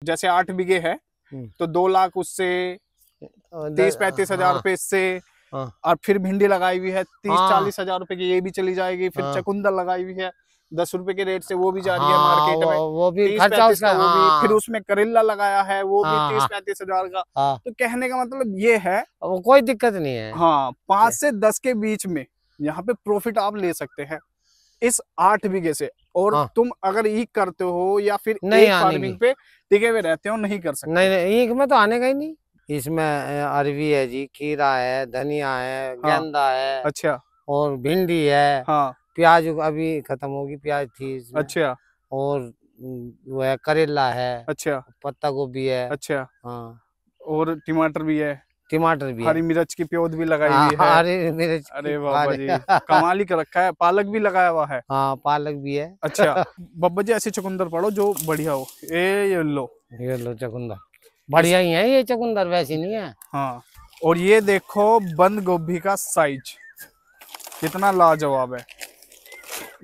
जैसे 8 बीघे है तो 2 लाख उससे, 30-35 हजार रुपए इससे, और फिर भिंडी लगाई हुई है 30-40 हजार रुपए की, ये भी चली जाएगी। फिर चकुंदर लगाई हुई है 10 रुपए के रेट से, वो भी जा रही है मार्केट में, वो भी 30-35 का वो भी। फिर उसमें करेला लगाया है वो भी 30-35 हजार का। तो कहने का मतलब ये है वो कोई दिक्कत नहीं है। हाँ, 5 से 10 के बीच में यहाँ पे प्रॉफिट आप ले सकते हैं इस 8 बीघे से। और तुम अगर ईख करते हो या फिर एक फार्मिंग पे टिके हुए रहते हो, नहीं कर सकते। नहीं, ईख में तो आने का ही नहीं। इसमें अरवी है जी, खीरा है, धनिया है, गेंदा है, अच्छा, और भिंडी है, हाँ, प्याज अभी खत्म होगी, प्याज थी इसमें। अच्छा, और वो है करेला है, अच्छा, पत्ता गोभी है, अच्छा, हाँ, और टमाटर भी है, टमाटर भी है, हरी मिर्च की प्योद भी लगाई हुई है। हरी मिर्च, अरे बाबा जी, कमाल ही कर रखा है। पालक भी लगाया हुआ है। हाँ, पालक भी है। अच्छा बब्बा जी, ऐसी चुकंदर पड़ो जो बढ़िया हो। ये लो चुकंदर बढ़िया ही है, ये चुकंदर वैसी नहीं है। हाँ, और ये देखो बंद गोभी का साइज कितना लाजवाब है।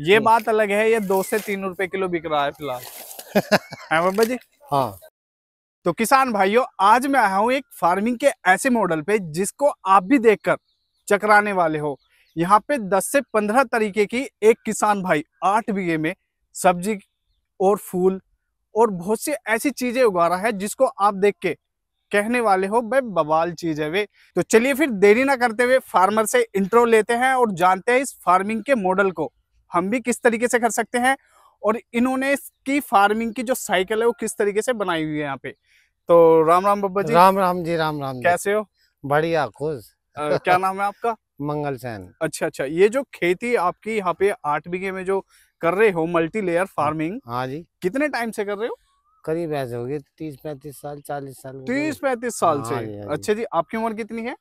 ये बात अलग है, ये 2 से 3 रुपए किलो बिक रहा है फिलहाल। है बाबा जी? हाँ। तो किसान भाइयों, आज मैं आया हूँ एक फार्मिंग के ऐसे मॉडल पे जिसको आप भी देखकर चकराने वाले हो। यहाँ पे 10 से 15 तरीके की एक किसान भाई 8 बीघे में सब्जी और फूल और बहुत सी ऐसी चीजें उगा रहा है जिसको आप देख के कहने वाले हो भाई बवाल चीज है वे। तो चलिए फिर देरी ना करते हुए फार्मर से इंट्रो लेते हैं और जानते हैं इस फार्मिंग के मॉडल को हम भी किस तरीके से कर सकते हैं, और इन्होंने इसकी फार्मिंग की जो साइकिल है वो किस तरीके से बनाई हुई है यहाँ पे। तो राम राम बब्बा जी। राम राम जी, राम राम जी। कैसे हो? बढ़िया, खुश। क्या नाम है आपका? मंगल सेन। अच्छा अच्छा, ये जो खेती आपकी यहाँ पे 8 बीघे में जो कर रहे हो मल्टी लेयर फार्मिंग, हाँ जी, कितने कितने टाइम से कर रहे हो? करीब ऐसे हो गए 30-35 साल, 40 साल। 30-35 साल से। हाँ जी, हाँ जी। अच्छा जी, आपकी उम्र कितनी है?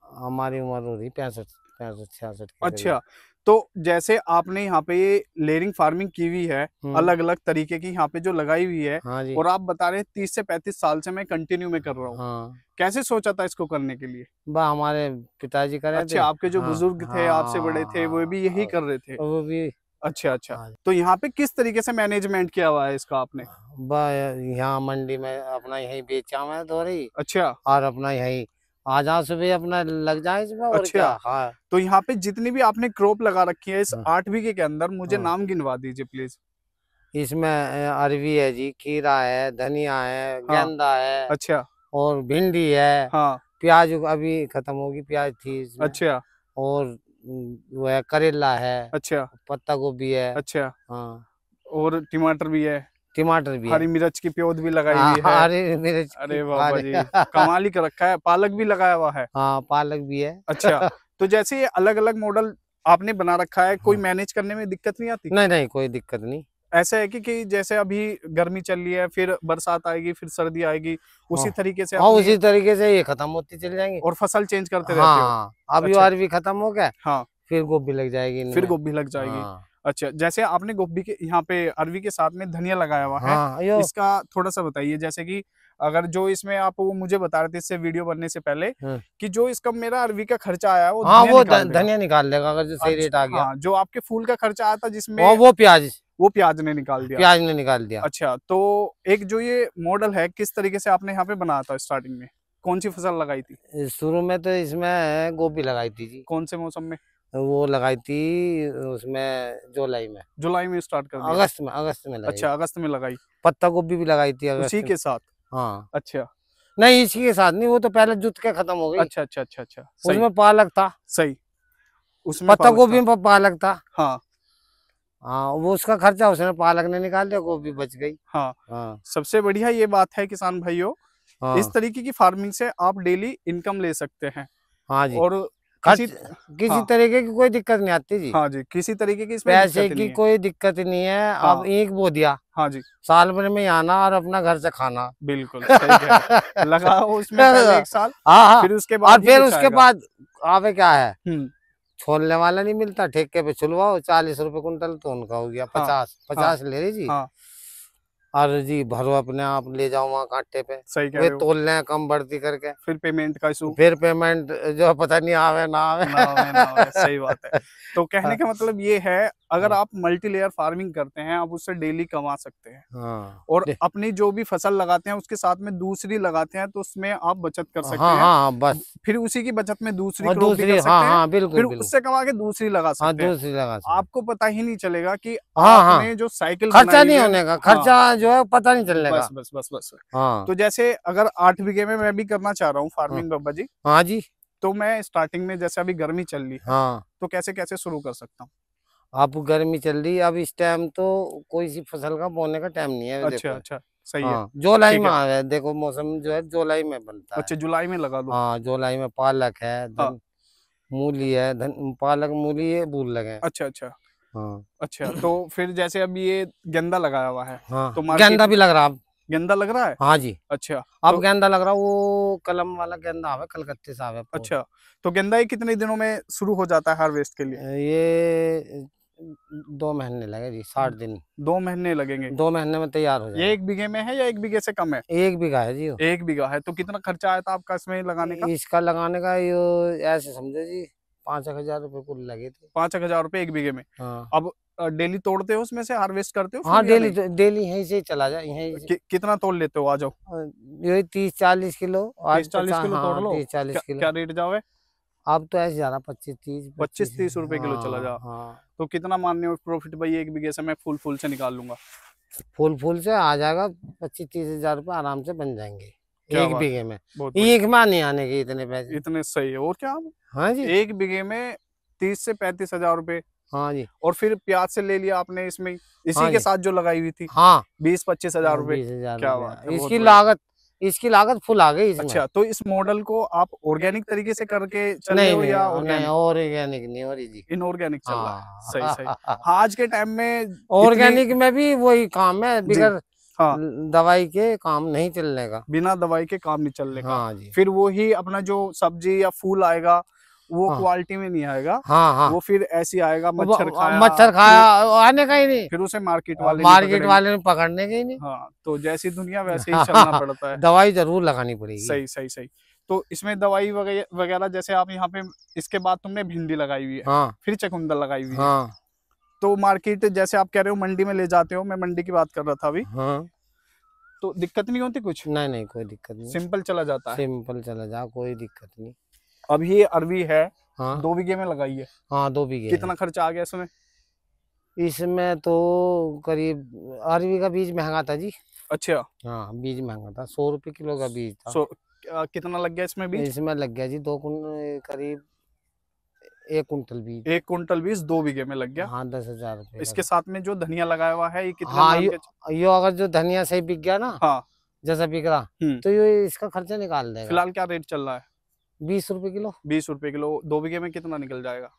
हमारी उम्र हो रही 65-66। अच्छा, तो जैसे आपने यहाँ पे ये लेयरिंग फार्मिंग की हुई है, अलग अलग तरीके की यहाँ पे जो लगाई हुई है, हाँ जी। और आप बता रहे हैं 30 से 35 साल से मैं कंटिन्यू में कर रहा हूँ। हाँ। कैसे सोचा था इसको करने के लिए? हमारे पिताजी कर रहे थे। अच्छा, आपके जो बुजुर्ग थे, आपसे बड़े थे, वो भी यही कर रहे थे? वो भी। अच्छा अच्छा, तो यहाँ पे किस तरीके से मैनेजमेंट किया हुआ है इसका आपने? यहाँ मंडी में अपना यही बेचा मैं तो रही। अच्छा, और अपना यही आ जाओ सुबह अपना लग जाए इसमें। और अच्छा क्या? हाँ। तो यहाँ पे जितनी भी आपने क्रॉप लगा रखी है इस 8 बीघे के अंदर, मुझे नाम गिनवा दीजिए प्लीज। इसमें अरवी है जी, खीरा है, धनिया है, गेंदा है, अच्छा, और भिंडी है, हाँ, प्याज अभी खत्म होगी, प्याज थी इसमें। अच्छा, और वो है करेला है, अच्छा, पत्ता गोभी है, अच्छा, हाँ, और टमाटर भी है, टमाटर भी है, हरी मिर्च की प्योद भी लगाई हुई है। हरी मिर्च। अरे बाबा जी, कमाल ही कर रखा है। पालक भी लगाया हुआ है। हाँ, पालक भी है। अच्छा, तो जैसे ये अलग अलग मॉडल आपने बना रखा है, कोई मैनेज करने में दिक्कत नहीं आती? नहीं नहीं, कोई दिक्कत नहीं। ऐसा है कि जैसे अभी गर्मी चल रही है, फिर बरसात आएगी, फिर सर्दी आएगी, उसी तरीके से उसी तरीके से ये खत्म होती चली जाएंगी और फसल चेंज करते रहते हो? अभी अच्छा, अरवी खत्म हो गया, हाँ, फिर गोभी लग जाएगी, फिर गोभी लग जाएगी। अच्छा, जैसे आपने गोभी के यहाँ पे अरवी के साथ में धनिया लगाया हुआ है, इसका थोड़ा सा बताइए। जैसे कि अगर जो इसमें आप वो मुझे बता रहे थे इससे वीडियो बनने से पहले कि जो इसका मेरा अरवी का खर्चा आया वो धनिया निकाल देगा अगर जो सही रेट आ गया। जो आपके फूल का खर्चा आया था जिसमें वो प्याज ने निकाल दिया। प्याज ने निकाल दिया। अच्छा, तो एक जो ये मॉडल है किस तरीके से आपने यहाँ पे बनाया था? स्टार्टिंग में कौन सी फसल लगाई थी? शुरू में तो इसमें गोभी लगाई थी जी। कौन से मौसम में? वो लगाई थी उसमें जुलाई में स्टार्ट कर दिया? अगस्त में लगाई। अच्छा, अगस्त में लगाई। पत्ता गोभी भी लगाई थी उसी के साथ? हाँ। अच्छा, नहीं इसी के साथ नहीं, वो तो पहले जुत के खत्म हो गई। अच्छा अच्छा अच्छा अच्छा, उसमें पालक था। सही, उसमें पत्ता गोभी में पालक था। हाँ हाँ, वो उसका खर्चा उसने पालक ने निकाल दिया, गोभी बच गई। हाँ, सबसे बढ़िया ये बात है किसान भाइयों, इस तरीके की फार्मिंग से आप डेली इनकम ले सकते हैं। हाँ जी, और किसी तरीके की कोई दिक्कत नहीं आती जी। हाँ जी, किसी तरीके की इसमें पैसे की कोई दिक्कत नहीं है। अब एक बो दिया, हाँ जी, साल भर में आना और अपना घर से खाना। बिल्कुल सही लगाओ उसमें पहले 1 साल, फिर उसके बाद आवे क्या है, छोलने वाला नहीं मिलता, ठेके पे छुलवाओ 40 रुपए कुंटल तो उनका हो गया 50 ले रही जी। और जी भरो अपने आप ले जाओ वहाँ कांटे पे, सही कह वे रहे हो। तोल लें कम बढ़ती करके, फिर पेमेंट का इशू फिर पेमेंट जो पता नहीं आवे ना आवे। ना होए, सही बात है। तो कहने का मतलब ये है, अगर हाँ आप मल्टी लेयर फार्मिंग करते हैं, आप उससे डेली कमा सकते हैं। हाँ और अपनी जो भी फसल लगाते हैं उसके साथ में दूसरी लगाते हैं, तो उसमें आप बचत कर सकते हाँ हैं। हाँ बस। फिर उसी की बचत में दूसरी और क्रॉप भी दूसरी, कर हाँ सकते हैं, हाँ बिल्कुल फिर बिल्कुल। उससे कमा के दूसरी लगा हाँ सकते हैं। दूसरी लगा सकते। आपको पता ही नहीं चलेगा कि हाँ हाँ, आपने जो साइकिल खर्चा बनाई नहीं है। होने का, हाँ, खर्चा जो है पता नहीं चलने बस का। बस बस बस। हाँ तो जैसे अगर 8 बीघे में मैं भी करना चाह रहा हूँ हाँ फार्मिंग बाबा जी, हाँ जी तो मैं स्टार्टिंग में, जैसे अभी गर्मी चल रही है, हाँ। तो कैसे कैसे शुरू कर सकता हूँ? अब गर्मी चल रही है, अब इस टाइम तो कोई सी फसल का बोने का टाइम नहीं है अच्छा देखो। अच्छा, सही है। हाँ जुलाई ठीक में है। आ है, देखो मौसम जो है जुलाई में बनता है। अच्छा, जुलाई में लगा दो। हाँ जुलाई में पालक है, हाँ। मूली है, पालक मूली है, बूल लगे। अच्छा अच्छा हाँ अच्छा। तो फिर जैसे अभी ये गेंदा लगाया हुआ है, हाँ तो मार्केट गेंदा भी लग रहा अब। गेंदा लग रहा है। हाँ जी, अच्छा अब तो गेंदा लग रहा, वो कलम वाला गेंदा आवे, कलकत्ते से आवे अच्छा, तो गेंदा ये कितने दिनों में शुरू हो जाता है हार्वेस्ट के लिए? ये 2 महीने लगे जी, 60 दिन। 2 महीने लगेंगे। 2 महीने में तैयार हो ये जाएगा। 1 बीघे में है या 1 बीघे से कम है? 1 बीघा है जी वो। 1 बीघा है, तो कितना खर्चा आया था आपका इसमें लगाने का? इसका लगाने का यो ऐसे समझो जी, 5,000 रुपये कुल लगे थे। 5,000 रुपये 1 बीघे में। हाँ अब डेली तोड़ते हो उसमें से, हार्वेस्ट करते हो हाँ, फिर या डेली नहीं? डेली यहीं से चला जाए, यहीं से। कितना तोड़ लेते हो? आ जाओ। यही 30-40 किलो, आज 30-40 किलो तोड़ हाँ लो। 30-40 क्या किलो। रेट जाओ? अब तो ऐसे जा रहा 25-30 25-30 रुपए किलो चला जा। हाँ हाँ। तो कितना मानने हो प्रॉफिट भाई 1 बीघे से? मैं फुल फुल से निकाल लूंगा। फूल से आ जाएगा 25-30 हजार रुपये आराम से बन जाएंगे क्या एक बात है, बीघे में। बहुत एक बढ़िया। में नहीं आने के इतने पैसे। इतने सही है, और क्या? हाँ जी 1 बीघे में 30 से 35 हजार रुपए। हाँ जी और फिर प्याज से ले लिया आपने इसमें, इसी हाँ के जी साथ जो लगाई हुई थी, हाँ 20-25 हजार रुपए। 20 हजार क्या रुपया बात है, बहुत इसकी बढ़िया। लागत, इसकी लागत फुल आ गई इसमें। अच्छा, तो इस मॉडल को आप ऑर्गेनिक तरीके से करके चल रहे नहीं हो नहीं या नहीं, ऑर्गेनिक? ऑर्गेनिक नहीं हो रही जी। इनऑर्गेनिक चल रहा है, सही सही। हाँ हाँ, आज के टाइम में इतनी। ऑर्गेनिक में भी वही काम है, जी। बिगर हाँ, दवाई के काम नहीं चलने का। बिना दवाई के काम नहीं चलने का। हाँ जी फिर वो ही अपना जो सब्जी या फूल आएगा, वो हाँ क्वालिटी में नहीं आएगा। हाँ हाँ। वो फिर ऐसी आएगा, मच्छर खाया। मच्छर खाया आने का ही नहीं, फिर उसे मार्केट वाले नहीं मार्केट पकड़ेंगे। वाले ने पकड़ने के ही नहीं। हाँ, तो जैसी दुनिया वैसे ही चलना पड़ता है। दवाई जरूर लगानी पड़ेगी। सही सही सही। तो इसमें दवाई वगैरह वगैरह, जैसे आप यहाँ पे, इसके बाद तुमने भिंडी लगाई हुई है, हाँ फिर चुकंदर लगाई हुई है, हाँ तो मार्केट जैसे आप कह रहे हो मंडी में ले जाते हो, मैं मंडी की बात कर रहा था अभी, हाँ। तो दिक्कत नहीं होती कुछ? नहीं नहीं कोई दिक्कत नहीं, सिंपल चला जाता है। सिंपल चला जा, कोई दिक्कत नहीं। अब ये अरवी है, हाँ 2 बीघे में लगाई है, हाँ 2 बीघे कितना खर्चा आ गया इसमें? इसमें तो करीब, अरवी का बीज महंगा था जी। अच्छा, हाँ बीज महंगा था, 100 रुपये किलो का बीज था। कितना लग गया इसमें बीज? इसमें लग गया जी करीब 1 कुंटल बीज। 1 कुंटल बीज 2 बीघे में लग गया। हाँ 10,000 रुपये इसके का। साथ में जो धनिया लगाया हुआ है, ये कितने हाँ मान के? यो अगर जो धनिया सही बिक गया ना, हाँ। जैसा बिक रहा, हम्म। तो ये इसका खर्चा निकाल देगा। फिलहाल क्या रेट चल रहा है? 20 रुपये किलो। 20 रुपए किलो। 2 बीघे में कितना निकल जाएगा?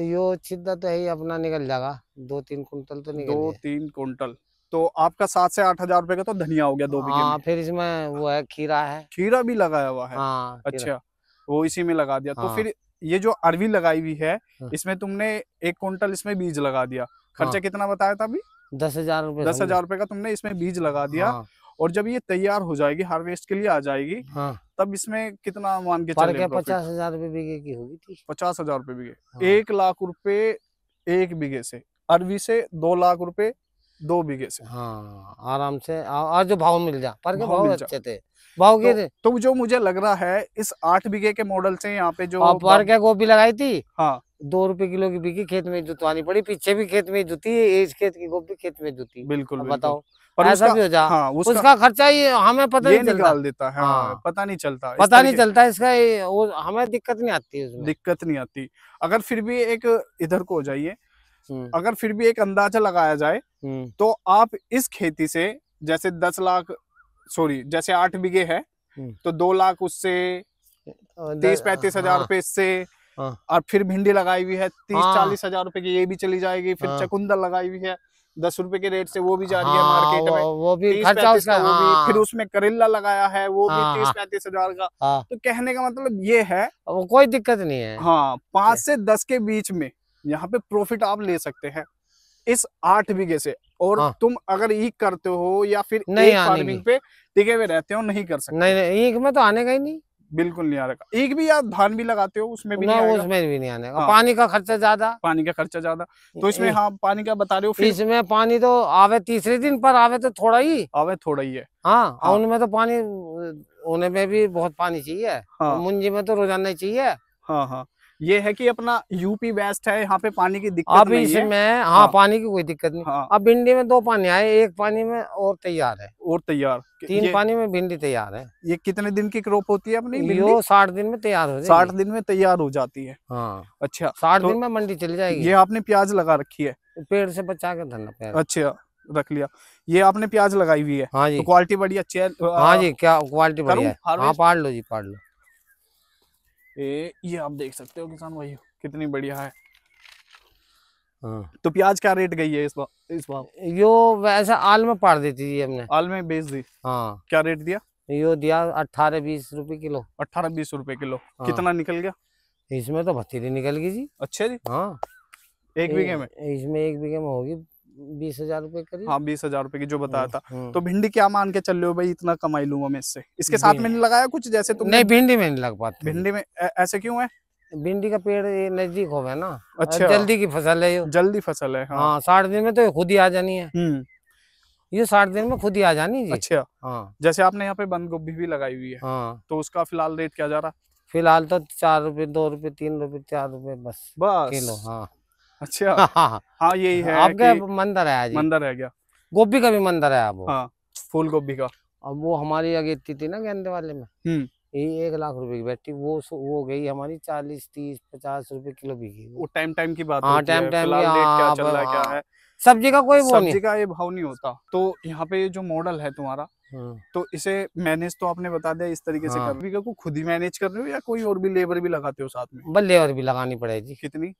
यो सीधा तो है ही, अपना निकल जाएगा 2-3 कुंटल तो निकल जाए। 2-3 कुंटल। तो आपका 7 से 8 हजार रुपए का तो धनिया हो गया 2 बीघे हाँ में। फिर इसमें वो है खीरा है। खीरा भी लगाया हुआ है? हाँ खीरा। अच्छा, वो इसी में लगा दिया। तो हाँ फिर ये जो अरवी लगाई हुई है, हाँ, इसमें तुमने 1 कुंटल इसमें बीज लगा दिया, खर्चा हाँ कितना बताया था अभी? 10,000 रुपये 10,000 रुपए का तुमने इसमें बीज लगा दिया। हाँ और जब ये तैयार हो जाएगी, हार्वेस्ट के लिए आ जाएगी, हाँ, तब इसमें कितना मान के पर चले के प्रॉफिट? 50,000 रुपये बीघे की होगी थी। 50,000 रुपए बीघे। हाँ 1 लाख रुपए 1 बीघे से, अरवी से 2 लाख रुपए 2 बीघे से हाँ आराम से। और जो भाव मिल जा, पर के भाव भाव मिल जा। अच्छे थे, भाव के थे। तो जो मुझे लग रहा है, इस 8 बीघे के मॉडल से यहाँ पे जो और पर के गोभी लगाई थी, हाँ 2 रुपए किलो की बिकी, खेत में जुतवानी पड़ी, पीछे भी खेत में जुती, इस खेत की गोभी खेत में जुती। बिल्कुल अब बिल्कुल। बताओ, पर ऐसा उसका, भी हो जा। हाँ उसका खर्चा ही हमें पता ये नहीं चलता। निकाल देता है। हाँ, हाँ पता नहीं चलता, इस पता नहीं तरीके चलता इसका, हमें दिक्कत नहीं आती है उसमें। दिक्कत नहीं आती। अगर फिर भी एक, इधर को हो जाइए, हम्म अगर फिर भी एक अंदाजा लगाया जाए, हम्म तो आप इस खेती से, जैसे 10 लाख, सॉरी जैसे 8 बीघे है, हम्म। तो 2 लाख उससे, 30-35 हजार हाँ रुपए इससे, हाँ और फिर भिंडी लगाई हुई है 30-40 हजार रुपए की, ये भी चली जाएगी। फिर हाँ चुकंदर लगाई हुई है 10 रुपए के रेट से, वो भी जा रही है हाँ, मार्केट में वो भी खर्चा 30-35 उसका। का, वो भी। फिर हाँ उसमें करेला लगाया है, वो भी हाँ हाँ 30-35 हजार का। हाँ, तो कहने का मतलब ये है, वो कोई दिक्कत नहीं है। हाँ 5 से 10 के बीच में यहाँ पे प्रॉफिट आप ले सकते हैं। इस 8 बीघे से, और हाँ। तुम अगर ईख करते हो या फिर नहीं एक आने फार्मिंग की। पे टिके हुए रहते हो, नहीं कर सकते? नहीं नहीं, ईख में तो आने का ही नहीं। बिल्कुल नहीं आएगा। ईख भी, या धान भी लगाते हो उसमें भी ना नहीं आएगा? उसमें भी नहीं आने का, हाँ, पानी का खर्चा ज्यादा। पानी का खर्चा ज्यादा। तो इसमें, इ- हाँ, पानी का बता रहे हो, फिर इसमें पानी तो आवे तीसरे दिन, पर आवे तो थोड़ा ही। आवे थोड़ा ही है। हाँ, और हाँ उनमें तो पानी, उन्हें में भी बहुत पानी चाहिए, और हाँ मुंजी में तो रोजाना ही चाहिए। हाँ हाँ। ये है कि अपना यूपी बेस्ट है, यहाँ पे पानी की दिक्कत अब नहीं है। इसमें हाँ, हाँ पानी की कोई दिक्कत नहीं। हाँ, अब भिंडी में 2 पानी आए, 1 पानी में और तैयार है। और तैयार। 3 ये पानी में भिंडी तैयार है। ये कितने दिन की क्रॉप होती है अपनी भिंडी? यो 60 दिन में तैयार हो 60 जाएगी। दिन में तैयार हो जाती है। हाँ, अच्छा, 60 तो दिन में मंडी चली जाएगी। ये आपने प्याज लगा रखी है? पेड़ से बचा के धरना पेड़। अच्छा, रख लिया। ये आपने प्याज लगाई हुई है, हाँ तो जी, क्वालिटी बड़ी अच्छी है। हाँ जी, क्या क्वालिटी करूं बढ़िया है। हाँ, हार्वेस्ट? पाड़ लो जी, पाड़ लो। ये आप देख सकते हो किसान भाई, कितनी बढ़िया है। हाँ, तो प्याज क्या रेट गई है इस बार? यो वैसे आल में पाड़ देती थी हमने। आल में बेच दी? हाँ, क्या रेट दिया? यो दिया 18-20 रुपए किलो। 18-20 रुपए किलो। हाँ। कितना निकल गया? इसमें तो भतीरी निकल गई जी। अच्छे जी। हाँ, एक बीघे में? इसमें 1 बीघे में होगी 20,000 रुपए करीब। हाँ, 20,000 रुपए की जो बताया था। हम्म। तो भिंडी क्या मान के चल रहे हो भाई, इतना कमाई लूंगा मैं इससे? इसके साथ में भिंडी- नहीं लगाया कुछ, जैसे तुमने? नहीं, भिंडी में नहीं लग पाती। भिंडी में ऐसे क्यों है? भिंडी का पेड़ ये नजदीक हो गया ना। अच्छा, जल्दी की फसल है यो। जल्दी फसल है। हाँ। हाँ, 60 दिन में तो ये खुद ही आ जानी है। हम्म। ये 60 दिन में खुद ही आ जानी जी। अच्छा, हाँ जैसे आपने यहाँ पे बंद गोभी भी लगाई हुई है, हाँ, तो उसका फिलहाल रेट क्या जा रहा? फिलहाल तो 4 रुपए, 2 रुपए, 3 रुपए, 4 रुपए बस बस। किलो। हाँ अच्छा। हाँ, हाँ, यही है आपका कि मंदिर है जी। मंदिर रह गया। गोभी का भी मंदिर है अब वो। हाँ, फूल गोभी का। अब वो हमारी अगेती थी ना गेंदे वाले में, हम्म। ये 1 लाख रुपए की बैठी, वो गई हमारी 40, 30, 50 रुपए किलो बिकी वो टाइम की बात हाँ, होती है, टाइम की। फिलहाल रेट क्या हाँ, चल रहा है, क्या है। सब्जी का कोई वो नहीं। सब्जी का ये भाव नहीं होता। तो यहाँ पे ये जो मॉडल है तुम्हारा, हाँ, तो इसे मैनेज तो आपने बता दिया इस तरीके से हाँ। कर रही है, को खुद ही मैनेज कर रहे हो या कोई और भी लेबर भी लगाते हो साथ में? बस लेबर भी लगानी पड़ेगी। कितनी?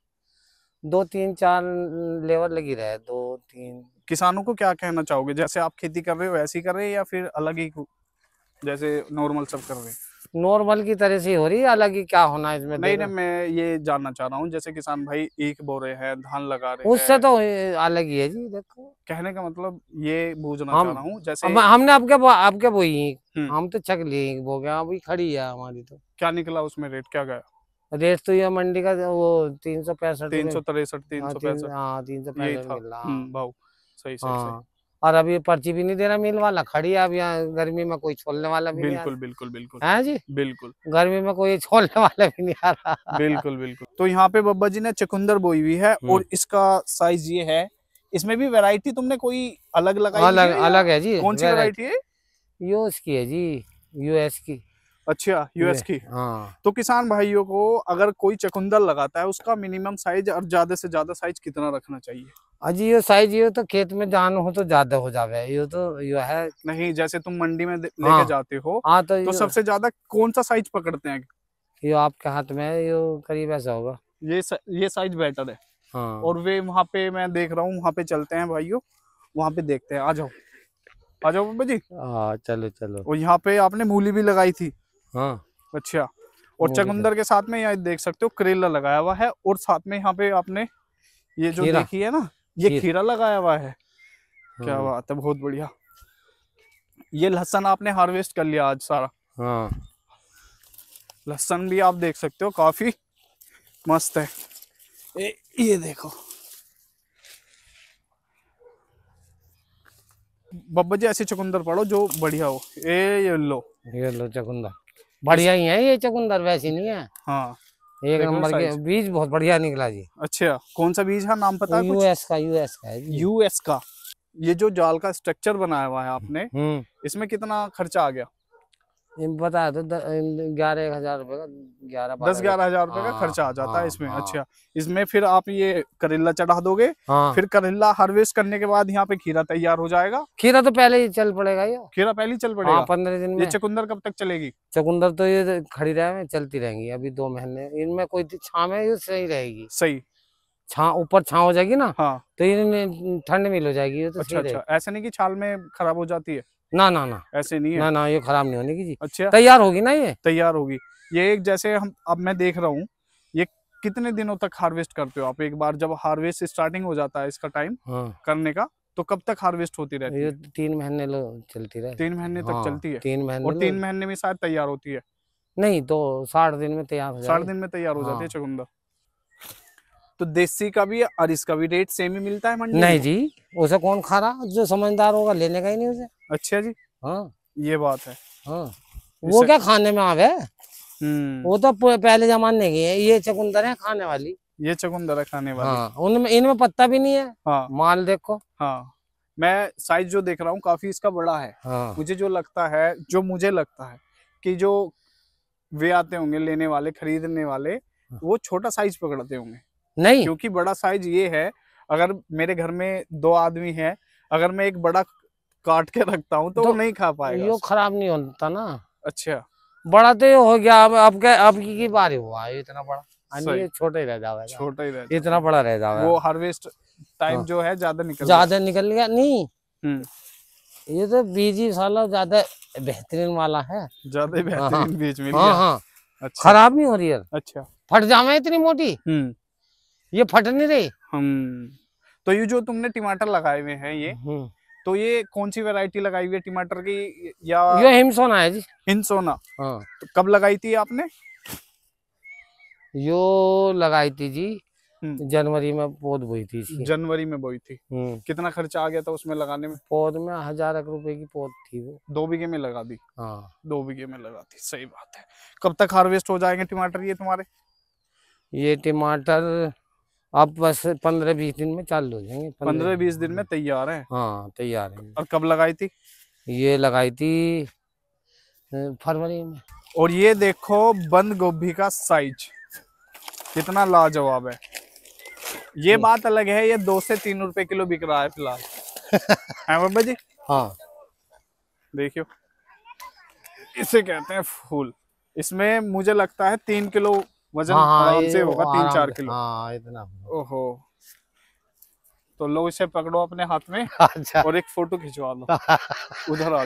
2, 3, 4 लेबर लगी रहे, 2, 3। किसानों को क्या कहना चाहोगे, जैसे आप खेती कर रहे हो वैसे ही कर रहे हैं, या फिर अलग ही जैसे नॉर्मल सब कर रहे हैं? नॉर्मल की तरह से हो रही है, अलग ही क्या होना इसमें। नहीं नहीं, मैं ये जानना चाह रहा हूँ, जैसे किसान भाई ईख बो रहे हैं, धान लगा रहे उससे हैं, तो अलग ही है जी। देखो, कहने का मतलब ये बूझना हम चाह रहा हूँ, जैसे हमने आपके बोई, हम्म, हम तो चक लिए वो गया, अभी खड़ी है हमारी तो। क्या निकला उसमें, रेट क्या गया? रेट तो ये मंडी का वो 365 रुपए। 363, 365 हाँ, यही 365 था। मिल रहा। हाँ भाव। सही सही सही। हाँ, और अभी पर्ची भी नहीं दे रहा मिल वाला, खड़ी है। अब यहाँ गर्मी में कोई छोड़ने वाला भी नहीं आ बिल्कुल बिल्कुल बिल्कुल रहा है जी। बिल्कुल गर्मी में कोई छोड़ने वाला भी नहीं आ रहा। बिल्कुल बिल्कुल। तो यहाँ पे बब्बा जी ने चुकंदर बोई हुई है, और इसका साइज ये है। इसमें भी वैरायटी तुमने कोई अलग लगाई हुई अलग है, या अलग है जी। कौन सी वैरायटी है? यूएस की है जी, यूएस की। अच्छा, यूएस की। हाँ, तो किसान भाइयों को अगर कोई चुकंदर लगाता है, उसका मिनिमम साइज और ज्यादा से ज्यादा साइज कितना रखना चाहिए? अजी ये साइज ये तो खेत में जान हो तो ज्यादा हो जावे, ये तो ये है। नहीं, जैसे तुम मंडी में लेके हाँ। जाते हो, हाँ, तो सबसे ज्यादा कौन सा साइज पकड़ते हैं? ये आपके हाथ में है, ये करीब ऐसा होगा। ये साइज बेटर है। हाँ, और वे वहां पे मैं देख रहा हूँ, वहां पे चलते हैं भाइयों, वहां पे देखते हैं। आ जाओ बाबा जी। हाँ, चलो चलो। और यहाँ पे आपने मूली भी लगाई थी? हाँ, अच्छा। और मूली चुकंदर के साथ में यहाँ देख सकते हो करेला लगाया हुआ है, और साथ में यहाँ पे आपने ये जो खीरा। देखी है ना, ये खीरा लगाया हुआ है। क्या हाँ, बात है, बहुत बढ़िया। ये लहसुन आपने हार्वेस्ट कर लिया आज सारा? हाँ, लहसुन भी आप देख सकते हो, काफी मस्त है। ये देखो बब्बा जी, ऐसे चुकंदर पड़ो जो बढ़िया हो। ये लो। ये लो चुकंदर, बढ़िया ही है ये चुकंदर, वैसी नहीं है। हाँ, एक देखो नंबर के साइज। बीज बहुत बढ़िया निकला जी। अच्छा, कौन सा बीज है, नाम पता है कुछ? यूएस का है जी। यूएस का। ये जो जाल का स्ट्रक्चर बनाया हुआ है आपने, इसमें कितना खर्चा आ गया? बताया तो 11,000 रुपए का, 10-11 हजार रुपए का खर्चा आ जाता है इसमें। अच्छा, इसमें फिर आप ये करेला चढ़ा दोगे, हाँ। फिर करेला हार्वेस्ट करने के बाद यहाँ पे खीरा तैयार हो जाएगा। खीरा तो पहले ही चल पड़ेगा ये। खीरा पहले ही चल पड़ेगा? हाँ, 15 दिन में। ये चुकंदर कब तक चलेगी? चुकंदर तो ये खड़ी रहे चलती रहेंगी अभी 2 महीने। इनमें कोई छाव में ये सही रहेगी। सही। छाव ऊपर छाव हो जाएगी ना, हाँ, तो इनमें ठंड मिल हो जाएगी ये तो। अच्छा अच्छा, ऐसे नहीं कि छाल में खराब हो जाती है? ना ना ना, ऐसे नहीं है? ना ना, ये खराब नहीं होने की जी। अच्छा, तैयार होगी ना ये। तैयार होगी। ये एक जैसे हम अब मैं देख रहा हूँ, ये कितने दिनों तक हार्वेस्ट करते हो आप? एक बार जब हार्वेस्ट स्टार्टिंग हो जाता है इसका टाइम हाँ, करने का, तो कब तक हार्वेस्ट होती रहती ये है? 3 महीने लो चलती रहे। 3 महीने तक हाँ, चलती है? 3 महीने और लो। 3 महीने में शायद तैयार होती है? नहीं तो 60 दिन में तैयार हो 60 जाए। दिन में तैयार हो जाती है हाँ। चुकंदर। तो देसी का भी और इसका भी रेट सेम ही मिलता है मंडी नहीं में? जी, उसे कौन खा रहा, जो समझदार होगा लेने का ही नहीं उसे। अच्छा जी, हाँ ये बात है। हाँ, वो इसे क्या खाने में आवे, हम्म, वो तो पहले जमाने की है, ये चुकंदर है खाने वाली। ये चुकंदर है खाने वाली। हाँ, उनमें इनमें पत्ता भी नहीं है। हाँ माल देखो। हाँ, मैं साइज जो देख रहा हूँ काफी इसका बड़ा है। हाँ मुझे लगता है कि जो वे आते होंगे लेने वाले, खरीदने वाले, वो छोटा साइज पकड़ते होंगे, नहीं, क्योंकि बड़ा साइज ये है। अगर मेरे घर में 2 आदमी हैं, अगर मैं एक बड़ा काट के रखता हूँ तो वो तो नहीं खा पाएगा। यो खराब नहीं होता ना। अच्छा, बड़ा तो ये हो गया, अब क्या, अब की बारी हुआ है इतना बड़ा। सही, ये छोटा ही रह जाएगा, छोटा ही रह जाता इतना है। बड़ा रह जाएगा। वो हार्वेस्ट टाइम हाँ। जो है ज्यादा निकल ज्यादा निकल गया नहीं, हम्म, ये तो बीज ही साला ज्यादा बेहतरीन वाला है। ज्यादा ही हाँ बेहतरीन बीज मिल हाँ गया। हाँ, अच्छा खराब नहीं हो रही है। अच्छा। फट जावे इतनी मोटी, हम्म ये फट नहीं रही। तो ये जो तुमने टमाटर लगाए हुए हैं ये, हम्म, तो ये कौन सी वैरायटी लगाई हुई है टमाटर की, या ये हिमसोना है जी। हिंसोना? हाँ, तो कब लगाई थी आपने? यो लगाई थी जी, हम्म, जनवरी में पौध बोई थी इसकी। जनवरी में बोई थी। हम्म, कितना खर्चा आ गया था उसमें लगाने में? पौध में 1000 रुपए की पौध थी वो। 2 बीघे में लगा दी? हाँ, 2 बीघे में लगा दी, सही बात है। कब तक हार्वेस्ट हो जाएंगे टमाटर ये तुम्हारे? ये टमाटर अब बस 15-20 दिन में चालू हो जाएंगे। 15-20 दिन में तैयार है। हाँ तैयार है। और कब लगाई थी? ये लगाई थी फरवरी में। और ये देखो बंद गोभी का साइज कितना लाजवाब है। ये बात अलग है, ये 2 से 3 रुपए किलो बिक रहा है फिलहाल। है बाबा जी? हाँ, देखियो, इसे कहते हैं फूल। इसमें मुझे लगता है 3 किलो वजन हाँ हाँ, आराम ये से होगा, आराम 3-4 से। किलो। हाँ इतना। ओहो, तो लो इसे पकड़ो अपने हाथ में अच्छा और एक फोटो खिंचवा लो। उधर आ